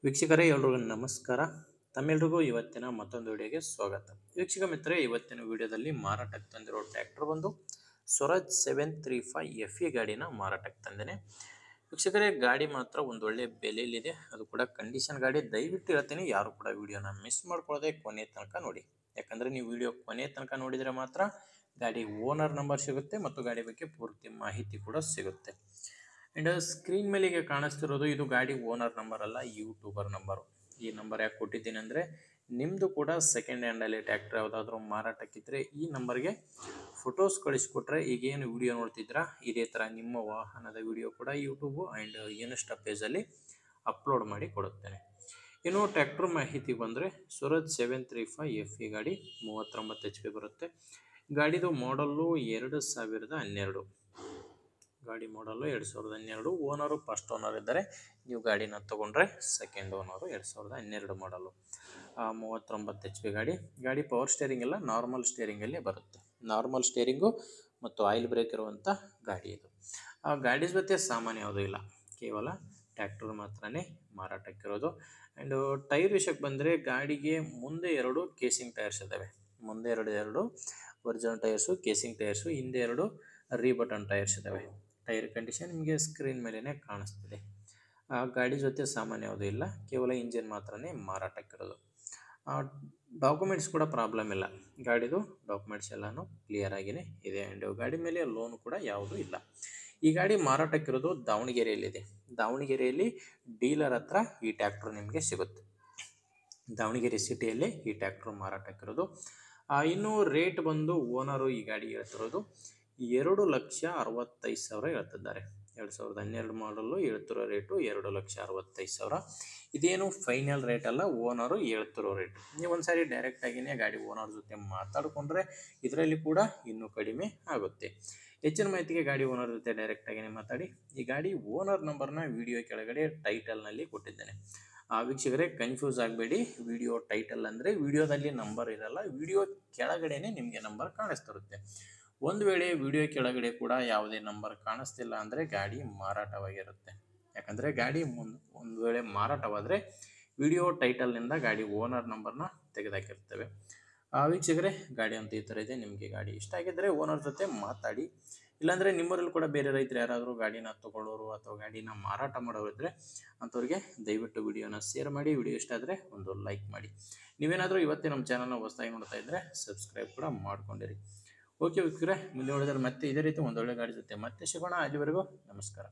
ವೀಕ್ಷಕರೇ ಎಲ್ರಿಗೂ ನಮಸ್ಕಾರ. ತಮ್ಮೆಲ್ರಿಗೂ ಇವತ್ತಿನ ಮತ್ತೊಂದು ವಿಡಿಯೋಗೆ ಸ್ವಾಗತ. ವೀಕ್ಷಕ ಮಿತ್ರರೇ, ಇವತ್ತಿನ ವಿಡಿಯೋದಲ್ಲಿ ಮಾರಾಟಕ್ಕೆ ತಂದಿರೋ ಟ್ರ್ಯಾಕ್ಟರ್ ಬಂದು ಸ್ವರಾಜ್ 735 FE ಗಾಡಿನ ಮಾರಾಟಕ್ಕೆ ತಂದೇನೆ. ವೀಕ್ಷಕರೇ, ಗಾಡಿ ಮಾತ್ರ ಒಂದು ಒಳ್ಳೆ ಬೆಲೆಯಲ್ಲಿದೆ, ಅದು ಕೂಡ ಕಂಡೀಷನ್ ಗಾಡಿ. ದಯವಿಟ್ಟು ಹೇಳ್ತೀನಿ, ಯಾರು ಕೂಡ ವಿಡಿಯೋನ ಮಿಸ್ ಮಾಡ್ಕೊಳ್ಳದೆ ಕೊನೆ ತನಕ ನೋಡಿ. ಯಾಕಂದರೆ ನೀವು ವಿಡಿಯೋ ಕೊನೆ ತನಕ ನೋಡಿದರೆ ಮಾತ್ರ ಗಾಡಿ ಓನರ್ ನಂಬರ್ ಸಿಗುತ್ತೆ ಮತ್ತು ಗಾಡಿ ಬಗ್ಗೆ ಪೂರ್ತಿ ಮಾಹಿತಿ ಕೂಡ ಸಿಗುತ್ತೆ. ಅಂಡ್ ಸ್ಕ್ರೀನ್ ಮೇಲೆ ಈಗ ಕಾಣಿಸ್ತಿರೋದು ಇದು ಗಾಡಿ ಓನರ್ ನಂಬರ್ ಅಲ್ಲ, ಯೂಟ್ಯೂಬರ್ ನಂಬರು. ಈ ನಂಬರ್ ಯಾಕೆ ಕೊಟ್ಟಿದ್ದೀನಿ ಅಂದರೆ, ನಿಮ್ಮದು ಕೂಡ ಸೆಕೆಂಡ್ ಹ್ಯಾಂಡಲ್ಲಿ ಟ್ರ್ಯಾಕ್ಟರ್ ಯಾವುದಾದ್ರೂ ಮಾರಾಟಕ್ಕಿದ್ರೆ ಈ ನಂಬರ್ಗೆ ಫೋಟೋಸ್ ಕಳಿಸ್ಕೊಟ್ರೆ, ಈಗೇನು ವಿಡಿಯೋ ನೋಡ್ತಿದ್ರಾ ಇದೇ ಥರ ನಿಮ್ಮ ವಾಹನದ ವಿಡಿಯೋ ಕೂಡ ಯೂಟ್ಯೂಬು ಆ್ಯಂಡ್ ಇನ್ಸ್ಟಾ ಪೇಜಲ್ಲಿ ಅಪ್ಲೋಡ್ ಮಾಡಿ ಕೊಡುತ್ತೇನೆ. ಇನ್ನು ಟ್ರ್ಯಾಕ್ಟರ್ ಮಾಹಿತಿ ಬಂದರೆ, ಸ್ವರಾಜ್ 735 FE ಗಾಡಿ 39 HP ಬರುತ್ತೆ. ಗಾಡಿದು ಮಾಡಲ್ಲು 2012. ಗಾಡಿ ಮಾಡಲು 2012. ಓನರು ಫಸ್ಟ್ ಓನರ್ ಇದ್ದಾರೆ. ನೀವು ಗಾಡಿನ ತೊಗೊಂಡ್ರೆ ಸೆಕೆಂಡ್ ಓನರು, 2012 ಮಾಡಲು. 39 HP ಗಾಡಿ ಪವರ್ ಸ್ಟೇರಿಂಗ್ ಎಲ್ಲ ನಾರ್ಮಲ್ ಸ್ಟೇರಿಂಗಲ್ಲೇ ಬರುತ್ತೆ. ನಾರ್ಮಲ್ ಸ್ಟೇರಿಂಗು ಮತ್ತು ಆಯಿಲ್ ಬ್ರೇಕ್ ಇರುವಂಥ ಗಾಡಿ ಇದು. ಆ ಗಾಡಿ ಜೊತೆ ಸಾಮಾನ್ಯ ಯಾವುದೂ ಇಲ್ಲ, ಕೇವಲ ಟ್ರ್ಯಾಕ್ಟರ್ ಮಾತ್ರನೇ ಮಾರಾಟಕ್ಕಿರೋದು. ಆ್ಯಂಡ್ ಟೈರ್ ವಿಷಯಕ್ಕೆ ಬಂದರೆ, ಗಾಡಿಗೆ ಮುಂದೆ 2 ಕೇಸಿಂಗ್ ಟೈರ್ಸ್ ಇದ್ದಾವೆ. ಮುಂದೆ ಎರಡು ಒರಿಜಿನಲ್ ಟೈರ್ಸು, ಕೇಸಿಂಗ್ ಟೈರ್ಸು, ಹಿಂದೆ 2 ರೀಬಟನ್ ಟೈರ್ಸ್ ಇದ್ದಾವೆ. ಟೈರ್ ಕಂಡೀಷನ್ ನಿಮಗೆ ಸ್ಕ್ರೀನ್ ಮೇಲೇ ಕಾಣಿಸ್ತಿದೆ. ಆ ಗಾಡಿ ಜೊತೆ ಸಾಮಾನ್ಯ ಯಾವುದೂ ಇಲ್ಲ, ಕೇವಲ ಇಂಜಿನ್ ಮಾತ್ರನೇ ಮಾರಾಟಕ್ಕಿರೋದು. ಡಾಕ್ಯುಮೆಂಟ್ಸ್ ಕೂಡ ಪ್ರಾಬ್ಲಮ್ ಇಲ್ಲ. ಗಾಡಿದು ಡಾಕ್ಯುಮೆಂಟ್ಸ್ ಎಲ್ಲನೂ ಕ್ಲಿಯರ್ ಆಗಿಯೇ ಇದೆ. ಆ್ಯಂಡ್ ಗಾಡಿ ಮೇಲೆ ಲೋನ್ ಕೂಡ ಯಾವುದೂ ಇಲ್ಲ. ಈ ಗಾಡಿ ಮಾರಾಟಕ್ಕಿರೋದು ದಾವಣಗೆರೆಯಲ್ಲಿದೆ. ದಾವಣಗೆರೆಯಲ್ಲಿ ಡೀಲರ್ ಹತ್ರ ಈ ಟ್ರ್ಯಾಕ್ಟರ್ ನಿಮಗೆ ಸಿಗುತ್ತೆ. ದಾವಣಗೆರೆ ಸಿಟಿಯಲ್ಲೇ ಈ ಟ್ರ್ಯಾಕ್ಟರ್ ಮಾರಾಟಕ್ಕಿರೋದು. ಇನ್ನು ರೇಟ್ ಬಂದು ಓನರು ಈ ಗಾಡಿ ಹೇಳ್ತಿರೋದು 2,65,000 ಹೇಳ್ತಿದ್ದಾರೆ. 2012 ಮಾಡಲು ಹೇಳ್ತಿರೋ ರೇಟು 2,65,000. ಇದೇನು ಫೈನಲ್ ರೇಟ್ ಅಲ್ಲ, ಓನರು ಹೇಳ್ತಿರೋ ರೇಟ್. ನೀವು ಒಂದು ಸಾರಿ ಡೈರೆಕ್ಟಾಗಿಯೇ ಗಾಡಿ ಓನರ್ ಜೊತೆ ಮಾತಾಡಿಕೊಂಡ್ರೆ ಇದರಲ್ಲಿ ಕೂಡ ಇನ್ನೂ ಕಡಿಮೆ ಆಗುತ್ತೆ. ಹೆಚ್ಚಿನ ಮಾಹಿತಿಗೆ ಗಾಡಿ ಓನರ್ ಜೊತೆ ಡೈರೆಕ್ಟಾಗಿಯೇ ಮಾತಾಡಿ. ಈ ಗಾಡಿ ಓನರ್ ನಂಬರ್ನ ವಿಡಿಯೋ ಕೆಳಗಡೆ ಟೈಟಲ್ನಲ್ಲಿ ಕೊಟ್ಟಿದ್ದೇನೆ. ವೀಕ್ಷಕರೇ, ಕನ್ಫ್ಯೂಸ್ ಆಗಬೇಡಿ. ವಿಡಿಯೋ ಟೈಟಲ್ ಅಂದರೆ ವಿಡಿಯೋದಲ್ಲಿ ನಂಬರ್ ಇರಲ್ಲ, ವಿಡಿಯೋ ಕೆಳಗಡೆನೇ ನಿಮಗೆ ನಂಬರ್ ಕಾಣಿಸ್ತಿರುತ್ತೆ. ಒಂದು ವೇಳೆ ವಿಡಿಯೋ ಕೆಳಗಡೆ ಕೂಡ ಯಾವುದೇ ನಂಬರ್ ಕಾಣಿಸ್ತಿಲ್ಲ ಅಂದರೆ ಗಾಡಿ ಮಾರಾಟವಾಗಿರುತ್ತೆ. ಯಾಕಂದರೆ ಗಾಡಿ ಒಂದು ವೇಳೆ ಮಾರಾಟವಾದರೆ ವಿಡಿಯೋ ಟೈಟಲ್ನಿಂದ ಗಾಡಿ ಓನರ್ ನಂಬರ್ನ ತೆಗೆದಾಕಿರ್ತೇವೆ. ವೀಕ್ಷಕರೇ, ಗಾಡಿ ಅಂತ ಈ ಥರ ಇದೆ. ನಿಮಗೆ ಗಾಡಿ ಇಷ್ಟ ಆಗಿದ್ದರೆ ಓನರ್ ಜೊತೆ ಮಾತಾಡಿ. ಇಲ್ಲಾಂದರೆ ನಿಮ್ಮೂರಲ್ಲಿ ಕೂಡ ಬೇರೆ ರೈತರು ಯಾರಾದರೂ ಗಾಡಿನ ತೊಗೊಳ್ಳೋರು ಅಥವಾ ಗಾಡಿನ ಮಾರಾಟ ಮಾಡೋರು ಇದ್ದರೆ ಅಂಥವ್ರಿಗೆ ದಯವಿಟ್ಟು ವಿಡಿಯೋನ ಶೇರ್ ಮಾಡಿ. ವಿಡಿಯೋ ಇಷ್ಟ ಆದರೆ ಒಂದು ಲೈಕ್ ಮಾಡಿ. ನೀವೇನಾದರೂ ಇವತ್ತೇ ನಮ್ಮ ಚಾನಲ್ನ ಹೊಸದಾಗಿ ನೋಡ್ತಾ ಇದ್ದರೆ ಸಬ್ಸ್ಕ್ರೈಬ್ ಕೂಡ ಮಾಡ್ಕೊಂಡಿರಿ. ಓಕೆ ವೀಕ್ಷಕರೇ, ಮುಂದೆ ನೋಡಿದರೆ ಮತ್ತೆ ಇದೇ ರೀತಿ ಒಂದೊಳ್ಳೆ ಗಾಡಿ ಜೊತೆ ಮತ್ತೆ ಸಿಗೋಣ. ಅಲ್ಲಿವರೆಗೂ ನಮಸ್ಕಾರ.